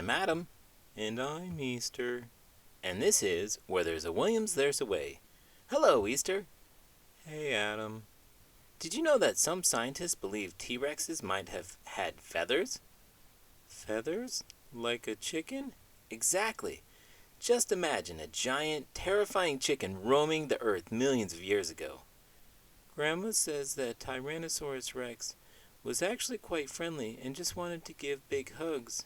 I'm Adam. And I'm Easter. And this is Where There's a Williams, There's a Way. Hello, Easter. Hey, Adam. Did you know that some scientists believe T-Rexes might have had feathers? Feathers? Like a chicken? Exactly. Just imagine a giant, terrifying chicken roaming the earth millions of years ago. Grandma says that Tyrannosaurus Rex was actually quite friendly and just wanted to give big hugs.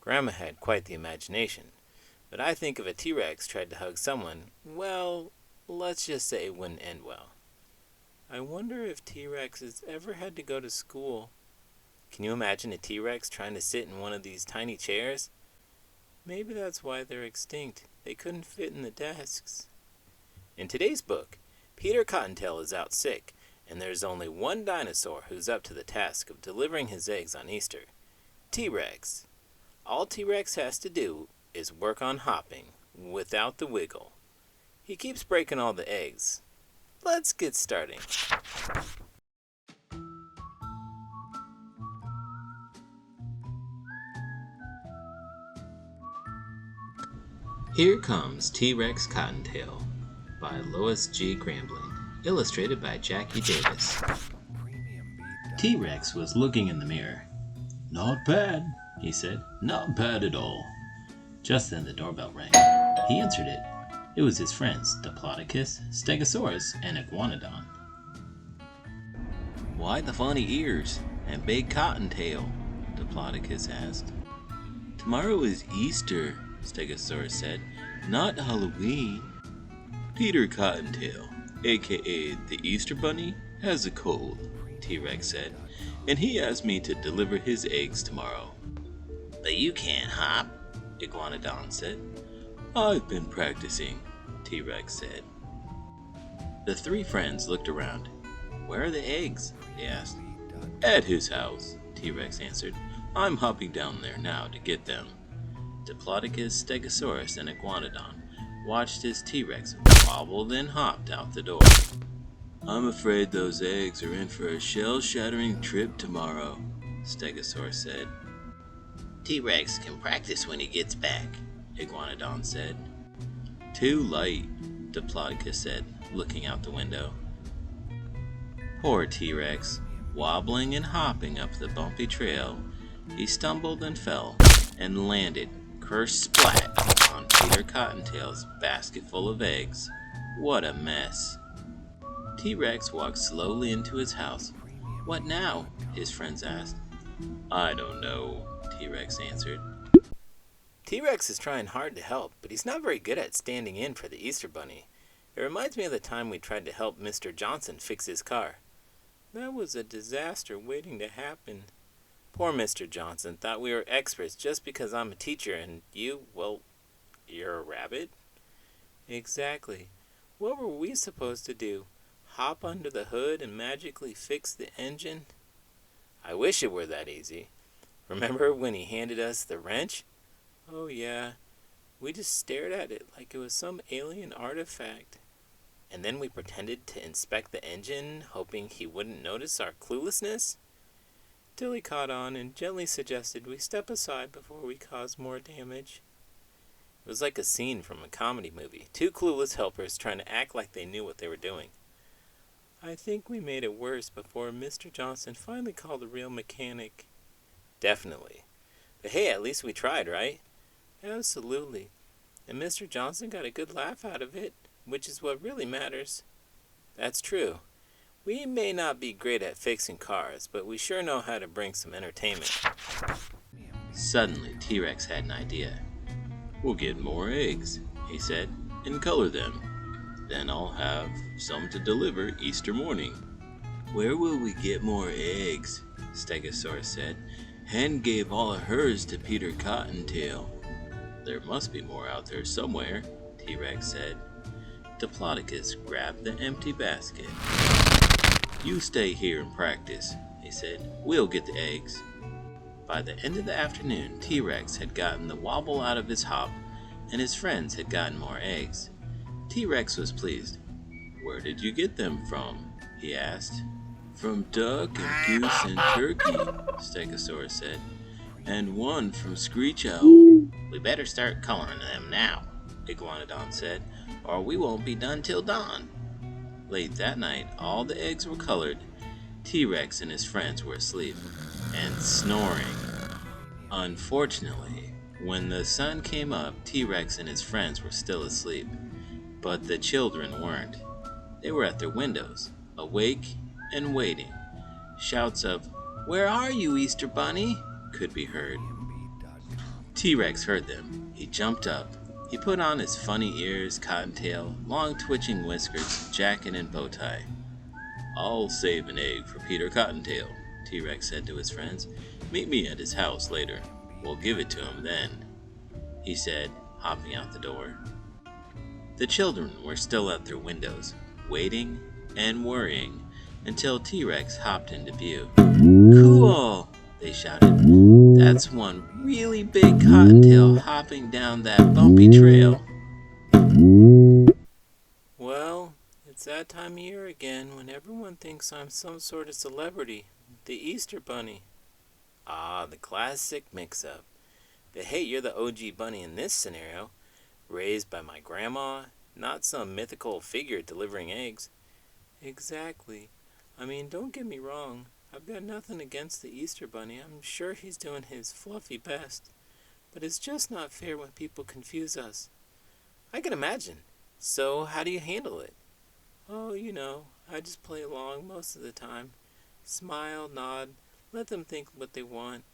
Grandma had quite the imagination, but I think if a T-Rex tried to hug someone, well, let's just say it wouldn't end well. I wonder if T-Rexes ever had to go to school. Can you imagine a T-Rex trying to sit in one of these tiny chairs? Maybe that's why they're extinct. They couldn't fit in the desks. In today's book, Peter Cottontail is out sick, and there's only one dinosaur who's up to the task of delivering his eggs on Easter. T-Rex. All T-Rex has to do is work on hopping, without the wiggle. He keeps breaking all the eggs. Let's get starting. Here Comes T-Rex Cottontail by Lois G. Grambling, illustrated by Jackie Davis. T-Rex was looking in the mirror. "Not bad," he said. "Not bad at all." Just then the doorbell rang. He answered it. It was his friends, Diplodocus, Stegosaurus, and Iguanodon. "Why the funny ears and big cottontail?" Diplodocus asked. "Tomorrow is Easter," Stegosaurus said, "not Halloween." "Peter Cottontail, aka the Easter Bunny, has a cold," T-Rex said, "and he asked me to deliver his eggs tomorrow." "But you can't hop," Iguanodon said. "I've been practicing," T-Rex said. The three friends looked around. "Where are the eggs?" they asked. "At his house," T-Rex answered. "I'm hopping down there now to get them." Diplodocus, Stegosaurus, and Iguanodon watched as T-Rex wobbled and hopped out the door. "I'm afraid those eggs are in for a shell-shattering trip tomorrow," Stegosaurus said. "T-Rex can practice when he gets back," Iguanodon said. "Too late," Diplodocus said, looking out the window. Poor T-Rex, wobbling and hopping up the bumpy trail, he stumbled and fell, and landed, ker-splat, on Peter Cottontail's basket full of eggs. What a mess. T-Rex walked slowly into his house. "What now?" his friends asked. "I don't know," T-Rex answered. T-Rex is trying hard to help, but he's not very good at standing in for the Easter Bunny. It reminds me of the time we tried to help Mr. Johnson fix his car. That was a disaster waiting to happen. Poor Mr. Johnson thought we were experts just because I'm a teacher and you, well, you're a rabbit? Exactly. What were we supposed to do? Hop under the hood and magically fix the engine? I wish it were that easy. Remember when he handed us the wrench? Oh yeah, we just stared at it like it was some alien artifact. And then we pretended to inspect the engine, hoping he wouldn't notice our cluelessness? Till he caught on and gently suggested we step aside before we cause more damage. It was like a scene from a comedy movie. Two clueless helpers trying to act like they knew what they were doing. I think we made it worse before Mr. Johnson finally called a real mechanic. Definitely. But hey, at least we tried, right? Absolutely. And Mr. Johnson got a good laugh out of it, which is what really matters. That's true. We may not be great at fixing cars, but we sure know how to bring some entertainment. Suddenly, T-Rex had an idea. "We'll get more eggs," he said, "and color them. Then I'll have some to deliver Easter morning." "Where will we get more eggs?" Stegosaurus said. "Hen gave all of hers to Peter Cottontail." "There must be more out there somewhere," T-Rex said. Diplodocus grabbed the empty basket. "You stay here and practice," he said. "We'll get the eggs." By the end of the afternoon, T-Rex had gotten the wobble out of his hop, and his friends had gotten more eggs. T-Rex was pleased. "Where did you get them from?" he asked. "From duck and goose and turkey," Stegosaurus said. and one from Screech Owl. We better start coloring them now, Iguanodon said, or we won't be done till dawn. Late that night, all the eggs were colored. T-Rex and his friends were asleep and snoring. Unfortunately, when the sun came up, T-Rex and his friends were still asleep, but the children weren't. They were at their windows, awake and waiting. Shouts of, "Where are you, Easter Bunny?" could be heard. T-Rex heard them. He jumped up. He put on his funny ears, cottontail, long twitching whiskers, jacket, and bow tie. "I'll save an egg for Peter Cottontail," T-Rex said to his friends. "Meet me at his house later. We'll give it to him then," he said, hopping out the door. The children were still at their windows, waiting and worrying until T-Rex hopped into view. "Cool!" they shouted. "That's one really big cottontail hopping down that bumpy trail." Well, it's that time of year again when everyone thinks I'm some sort of celebrity, the Easter Bunny. Ah, the classic mix-up. But hey, you're the OG bunny in this scenario, raised by my grandma, not some mythical figure delivering eggs. Exactly. I mean, don't get me wrong. I've got nothing against the Easter Bunny. I'm sure he's doing his fluffy best. But it's just not fair when people confuse us. I can imagine. So, how do you handle it? Oh, I just play along most of the time. Smile, nod, let them think what they want.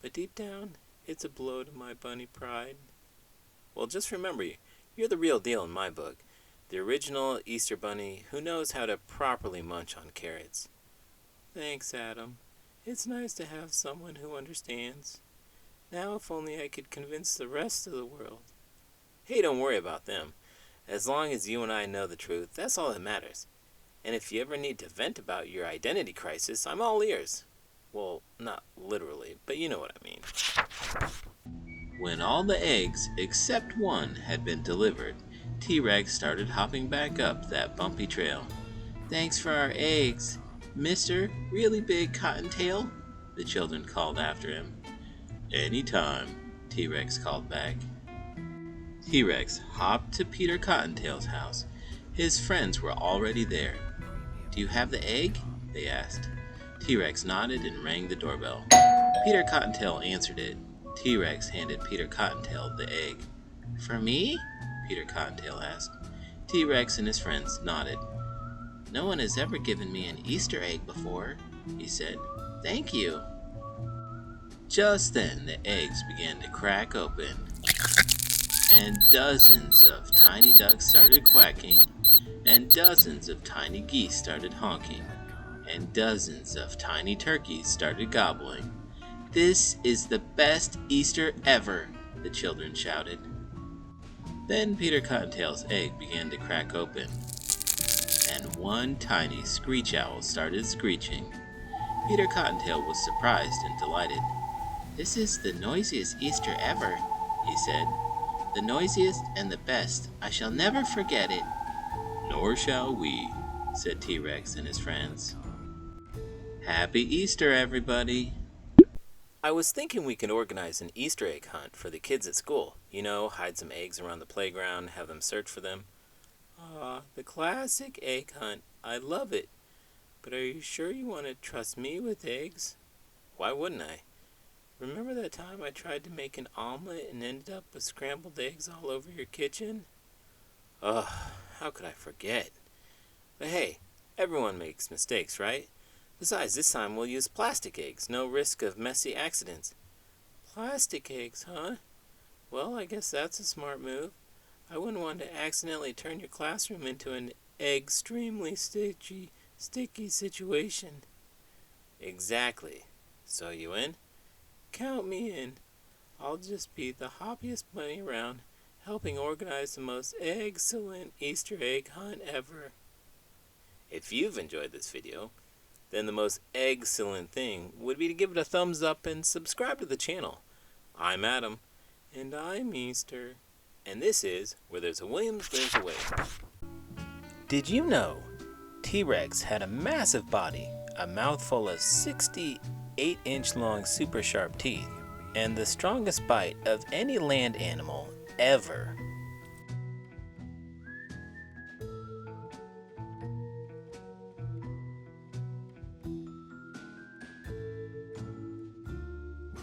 But deep down, it's a blow to my bunny pride. Well, just remember, you're the real deal in my book. The original Easter Bunny who knows how to properly munch on carrots. Thanks, Adam. It's nice to have someone who understands. Now if only I could convince the rest of the world. Hey, don't worry about them. As long as you and I know the truth, that's all that matters. And if you ever need to vent about your identity crisis, I'm all ears. Well, not literally, but you know what I mean. When all the eggs, except one, had been delivered, T-Rex started hopping back up that bumpy trail. "Thanks for our eggs, Mr. Really Big Cottontail," the children called after him. "Anytime," T-Rex called back. T-Rex hopped to Peter Cottontail's house. His friends were already there. "Do you have the egg?" they asked. T-Rex nodded and rang the doorbell. Peter Cottontail answered it. T-Rex handed Peter Cottontail the egg. "For me?" Peter Cottontail asked. T-Rex and his friends nodded. "No one has ever given me an Easter egg before," he said. "Thank you." Just then the eggs began to crack open, and dozens of tiny ducks started quacking, and dozens of tiny geese started honking, and dozens of tiny turkeys started gobbling. "This is the best Easter ever," the children shouted. Then Peter Cottontail's egg began to crack open, and one tiny screech owl started screeching. Peter Cottontail was surprised and delighted. "This is the noisiest Easter ever," he said. "The noisiest and the best. I shall never forget it." "Nor shall we," said T-Rex and his friends. Happy Easter, everybody! I was thinking we could organize an Easter egg hunt for the kids at school. Hide some eggs around the playground, have them search for them. The classic egg hunt. I love it. But are you sure you want to trust me with eggs? Why wouldn't I? Remember that time I tried to make an omelet and ended up with scrambled eggs all over your kitchen? How could I forget? But hey, everyone makes mistakes, right? Besides, this time we'll use plastic eggs. No risk of messy accidents. Plastic eggs, huh? Well, I guess that's a smart move. I wouldn't want to accidentally turn your classroom into an extremely sticky situation. Exactly. So you in? Count me in. I'll just be the hoppiest bunny around, helping organize the most excellent Easter egg hunt ever. If you've enjoyed this video, then the most excellent thing would be to give it a thumbs up and subscribe to the channel. I'm Adam. And I'm Easter. And this is Where There's a Williams, There's a Way. Did you know T-Rex had a massive body, a mouthful of 68-inch long super sharp teeth, and the strongest bite of any land animal ever